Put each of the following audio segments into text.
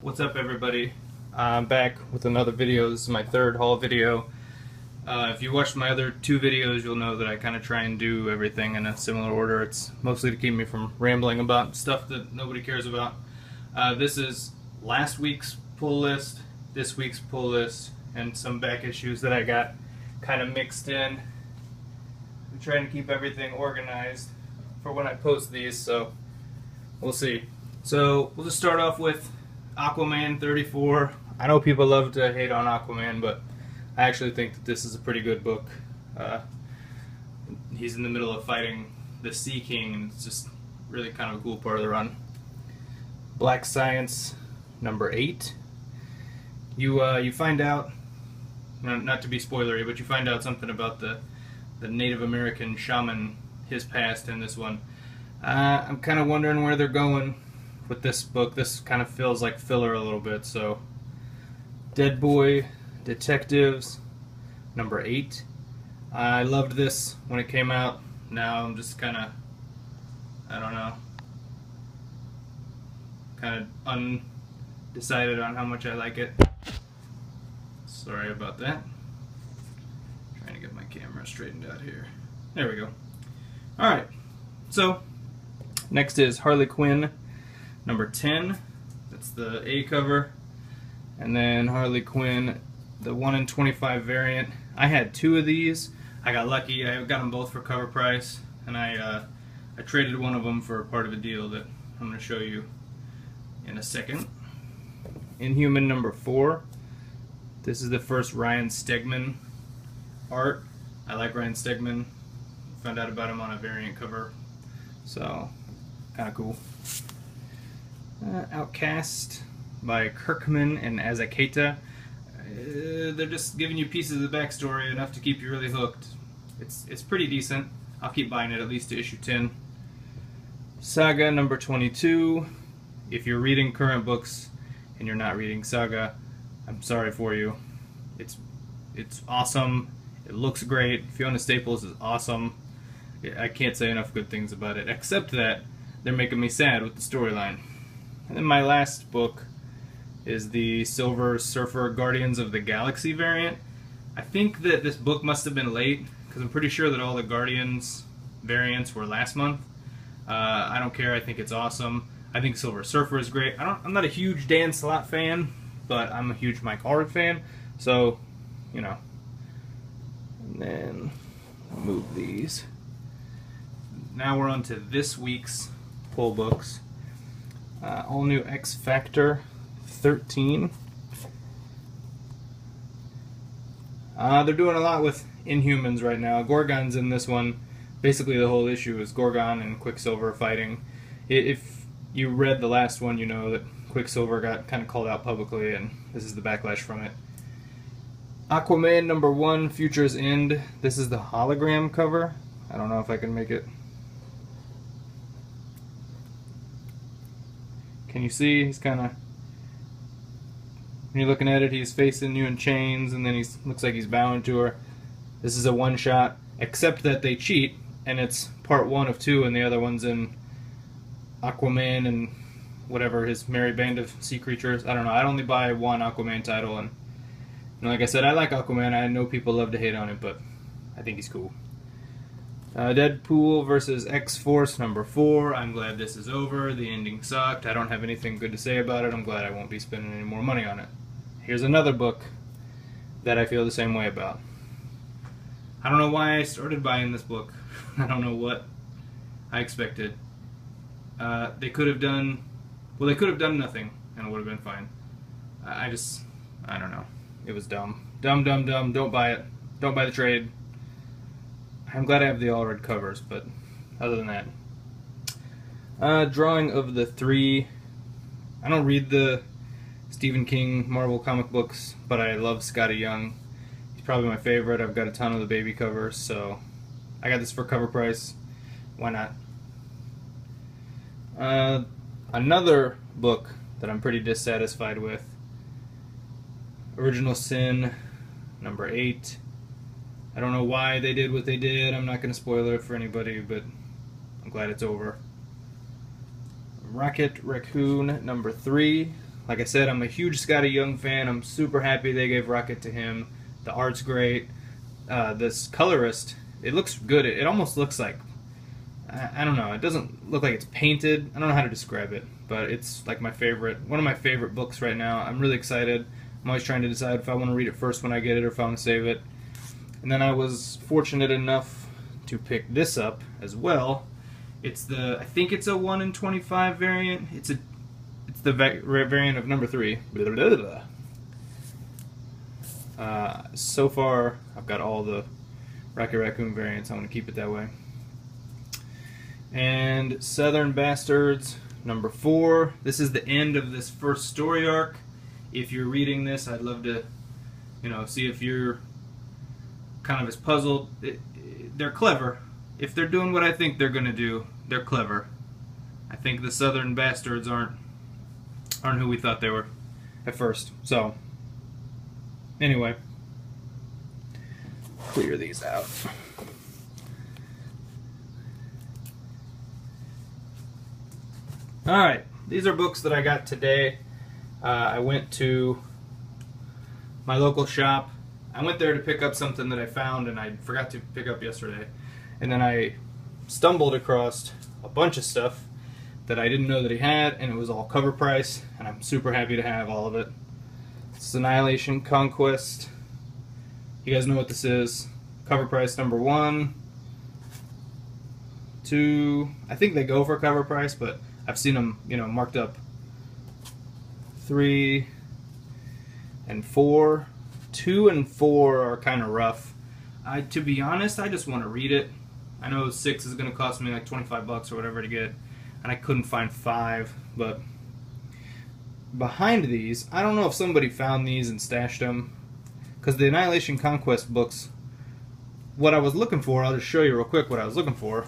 What's up, everybody? I'm back with another video. This is my third haul video. If you watched my other two videos, you'll know that I kind of try and do everything in a similar order. It's mostly to keep me from rambling about stuff that nobody cares about. This is last week's pull list, this week's pull list, and some back issues that I got kind of mixed in. I'm trying to keep everything organized for when I post these, so we'll see. So we'll just start off with Aquaman 34. I know people love to hate on Aquaman, but I actually think that this is a pretty good book. He's in the middle of fighting the Sea King, and it's just really kind of a cool part of the run. Black Science number 8. You find out, not to be spoilery, but you find out something about the Native American shaman, his past in this one. I'm kind of wondering where they're going with this book. This kind of feels like filler a little bit. So Dead Boy Detectives number 8. I loved this when it came out. Now I'm just kind of, I don't know, kind of undecided on how much I like it. Sorry about that. Trying to get my camera straightened out here. There we go. Alright, so next is Harley Quinn number 10. That's the A cover. And then Harley Quinn, the 1 in 25 variant. I had 2 of these. I got lucky. I got them both for cover price, and I traded one of them for part of a deal that I'm going to show you in a second. Inhuman number 4. This is the first Ryan Stegman art. I like Ryan Stegman. Found out about him on a variant cover, so kind of cool. Outcast by Kirkman and Azaketa. They're just giving you pieces of the backstory, enough to keep you really hooked. It's pretty decent. I'll keep buying it at least to issue 10. Saga number 22. If you're reading current books and you're not reading Saga, I'm sorry for you. It's awesome. It looks great. Fiona Staples is awesome. I can't say enough good things about it, except that they're making me sad with the storyline. And then my last book is the Silver Surfer Guardians of the Galaxy variant. I think that this book must have been late, because I'm pretty sure that all the Guardians variants were last month. I don't care. I think it's awesome. I think Silver Surfer is great. I'm not a huge Dan Slott fan, but I'm a huge Mike Allred fan, so, you know. And then I'll move these. Now we're on to this week's pull books. All New X Factor 13. They're doing a lot with Inhumans right now. Gorgon's in this one. Basically the whole issue is Gorgon and Quicksilver fighting. If you read the last one, you know that Quicksilver got kind of called out publicly, and this is the backlash from it. Aquaman number 1, Future's End. This is the hologram cover. I don't know if I can make it. Can you see? He's kind of, when you're looking at it, he's facing you in chains, and then he looks like he's bowing to her. This is a one-shot, except that they cheat, and it's part 1 of 2, and the other one's in Aquaman and whatever, his merry band of sea creatures. I don't know. I'd only buy one Aquaman title, and you know, like I said, I like Aquaman. I know people love to hate on it, but I think he's cool. Deadpool versus X-Force number 4. I'm glad this is over. The ending sucked. I don't have anything good to say about it. I'm glad I won't be spending any more money on it. Here's another book that I feel the same way about. I don't know why I started buying this book. I don't know what I expected. They could have done, well, they could have done nothing, and it would have been fine. I don't know. It was dumb. Dumb, dumb, dumb. Don't buy it. Don't buy the trade. I'm glad I have the Allred covers, but other than that. Drawing of the 3. I don't read the Stephen King Marvel comic books, but I love Skottie Young. He's probably my favorite. I've got a ton of the baby covers, so I got this for cover price. Why not? Another book that I'm pretty dissatisfied with. Original Sin number 8. I don't know why they did what they did. I'm not going to spoil it for anybody, but I'm glad it's over. Rocket Raccoon number 3. Like I said, I'm a huge Scotty Young fan. I'm super happy they gave Rocket to him. The art's great. This colorist, it looks good. It almost looks like, I don't know, it doesn't look like it's painted. I don't know how to describe it, but it's like my favorite, one of my favorite books right now. I'm really excited. I'm always trying to decide if I want to read it first when I get it or if I want to save it. And then I was fortunate enough to pick this up as well. It's the, I think it's a 1 in 25 variant. It's the variant of number 3. So far, I've got all the Rocket Raccoon variants. I'm going to keep it that way. And Southern Bastards, number 4. This is the end of this first story arc. If you're reading this, I'd love to, see if you're kind of as puzzled. They're clever. If they're doing what I think they're going to do, they're clever. I think the Southern Bastards aren't who we thought they were at first. So, anyway, clear these out. Alright, these are books that I got today. I went to my local shop. I went there to pick up something that I found and I forgot to pick up yesterday. And then I stumbled across a bunch of stuff that I didn't know that he had, and it was all cover price, and I'm super happy to have all of it. It's Annihilation Conquest. You guys know what this is. Cover price number 1, 2, I think they go for cover price, but I've seen them, marked up. 3 and 4. 2 and 4 are kind of rough. To be honest, I just want to read it. I know 6 is going to cost me like 25 bucks or whatever to get, and I couldn't find 5, but behind these, I don't know if somebody found these and stashed them, because the Annihilation Conquest books, what I was looking for, I'll just show you real quick what I was looking for.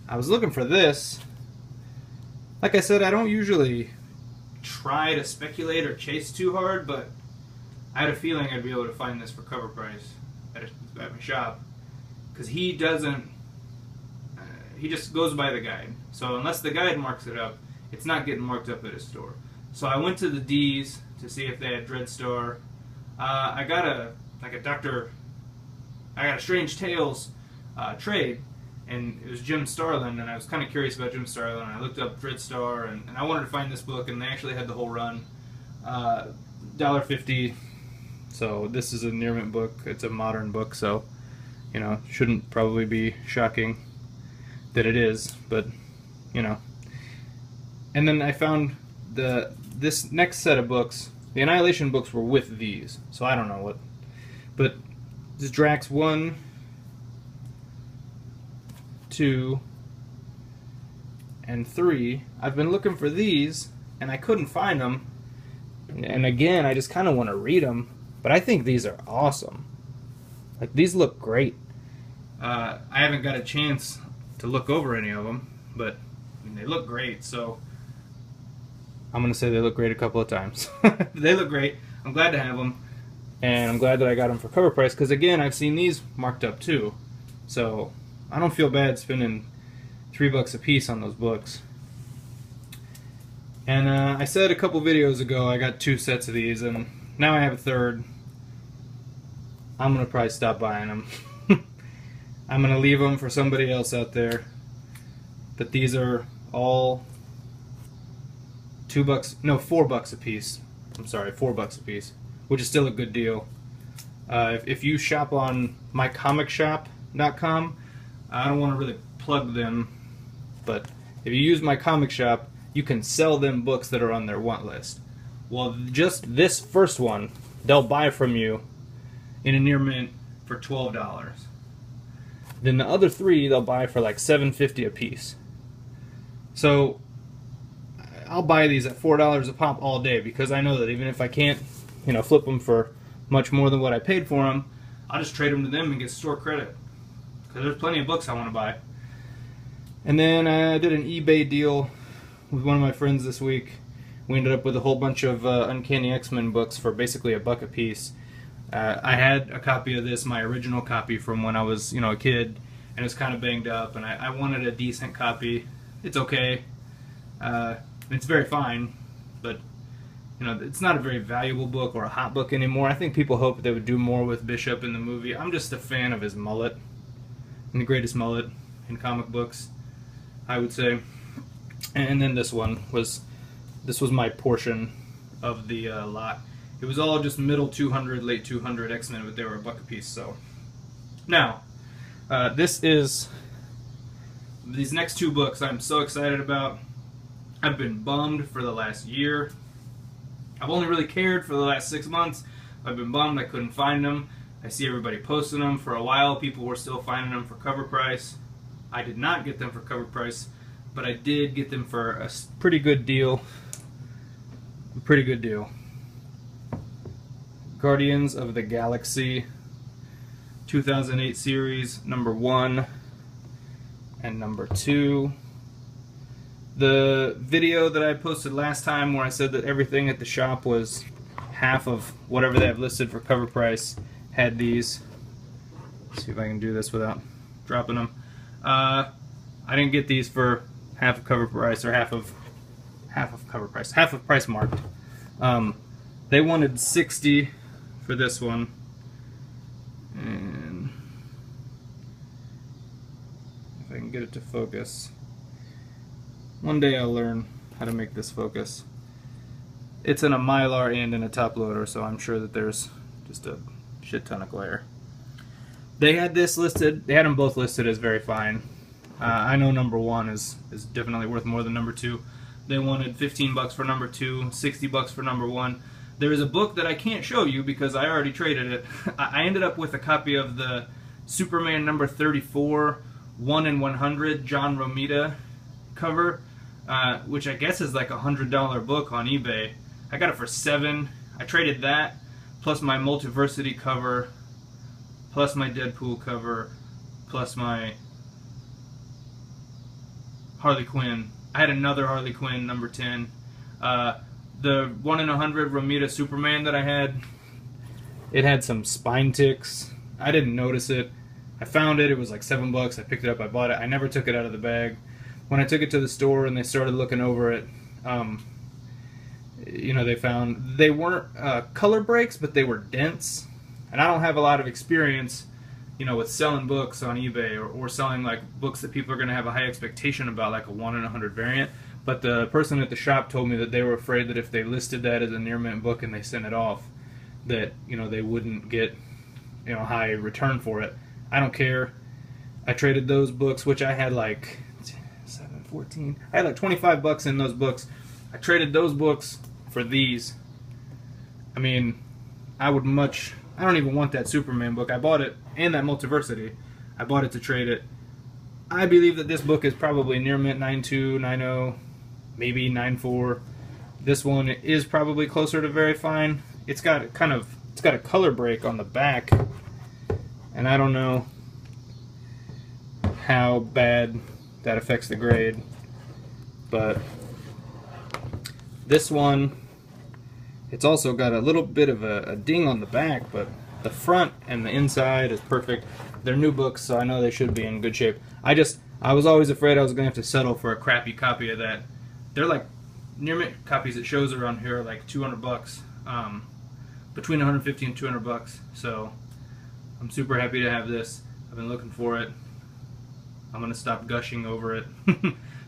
I was looking for this. Like I said, I don't usually try to speculate or chase too hard, but I had a feeling I'd be able to find this for cover price at my shop, because he doesn't, he just goes by the guide. So unless the guide marks it up, it's not getting marked up at his store. So I went to the D's to see if they had Dreadstar. I got a Strange Tales trade, and it was Jim Starlin, and I was kind of curious about Jim Starlin. I looked up Dreadstar, and I wanted to find this book, and they actually had the whole run. $1.50. So this is a near mint book. It's a modern book, so shouldn't probably be shocking that it is, but And then I found this next set of books. The Annihilation books were with these, so I don't know what. But this Drax 1, 2, and 3. I've been looking for these, and I couldn't find them. And again, I just kind of want to read them, but I think these are awesome. Like, these look great. I haven't got a chance to look over any of them, but they look great, so I'm going to say they look great a couple of times. They look great. I'm glad to have them, and I'm glad that I got them for cover price, because again, I've seen these marked up too, so I don't feel bad spending $3 a piece on those books. And I said a couple videos ago I got 2 sets of these, and now I have a third. I'm going to probably stop buying them. I'm going to leave them for somebody else out there. But these are all $4 a piece. I'm sorry, $4 a piece, which is still a good deal. If you shop on mycomicshop.com, I don't want to really plug them, but if you use my comic shop, you can sell them books that are on their want list. Well, just this first one, they'll buy from you in a near mint for $12. Then the other 3 they'll buy for like $7.50 a piece. So I'll buy these at $4 a pop all day, because I know that even if I can't, flip them for much more than what I paid for them, I'll just trade them to them and get store credit. Because there's plenty of books I want to buy. And then I did an eBay deal with one of my friends this week. We ended up with a whole bunch of Uncanny X-Men books for basically $1 a piece. I had a copy of this, my original copy from when I was, a kid, and it was kind of banged up, and I wanted a decent copy. It's okay. It's very fine, but you know, it's not a very valuable book or a hot book anymore. I think people hope they would do more with Bishop in the movie. I'm just a fan of his mullet, and the greatest mullet in comic books, I would say. And then this was my portion of the lot. It was all just middle 200, late 200 X-Men, but they were $1 a piece. So now, these next 2 books I'm so excited about. I've been bummed for the last year. I've only really cared for the last 6 months. I've been bummed I couldn't find them. I see everybody posting them. For a while, people were still finding them for cover price. I did not get them for cover price, but I did get them for a pretty good deal. Guardians of the Galaxy 2008 series, #1 and #2. The video that I posted last time where I said that everything at the shop was half of whatever they have listed for cover price had these. Let's see if I can do this without dropping them. I didn't get these for half of cover price, or half of price marked. They wanted $60 for this one, and if I can get it to focus. One day I'll learn how to make this focus. It's in a Mylar and in a top loader, so I'm sure that there's just a shit ton of glare. They had this listed, they had them both listed as very fine. I know #1 is definitely worth more than #2. They wanted $15 for #2, $60 for #1. There is a book that I can't show you because I already traded it. I ended up with a copy of the Superman #34, 1 in 100, John Romita cover, which I guess is like a $100 book on eBay. I got it for $7. I traded that, plus my Multiversity cover, plus my Deadpool cover, plus my Harley Quinn. I had another Harley Quinn #10. The 1 in 100 Romita Superman that I had, it had some spine ticks. I didn't notice it. I found it. It was like $7. I picked it up. I bought it. I never took it out of the bag. When I took it to the store and they started looking over it, you know, they found they weren't color breaks, but they were dents. And I don't have a lot of experience, you know, with selling books on eBay or selling like books that people are going to have a high expectation about, like a 1 in 100 variant. But the person at the shop told me that they were afraid that if they listed that as a near mint book and they sent it off, that, you know, they wouldn't get, you know, high return for it. I don't care. I traded those books, which I had like 7, 14. I had like $25 in those books. I traded those books for these. I mean, I don't even want that Superman book. I bought it, and that Multiversity. I bought it to trade it. I believe that this book is probably near mint 9.2, 9.0, maybe 9.4. This one is probably closer to very fine. It's got a color break on the back, and I don't know how bad that affects the grade, but this one, it's also got a little bit of a ding on the back, but the front and the inside is perfect. They're new books, so I know they should be in good shape. I was always afraid I was going to have to settle for a crappy copy of that. They're like near mint copies at shows around here are like $200, between $150 and $200. So I'm super happy to have this. I've been looking for it. I'm gonna stop gushing over it.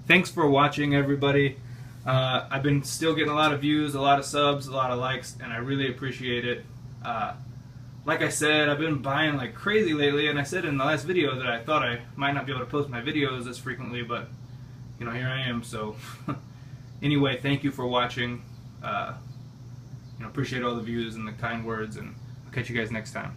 Thanks for watching, everybody. I've been still getting a lot of views, a lot of subs, a lot of likes, and I really appreciate it. Like I said, I've been buying like crazy lately, and I said in the last video that I thought I might not be able to post my videos as frequently, but you know, here I am. So anyway, thank you for watching. You know, appreciate all the views and the kind words, and I'll catch you guys next time.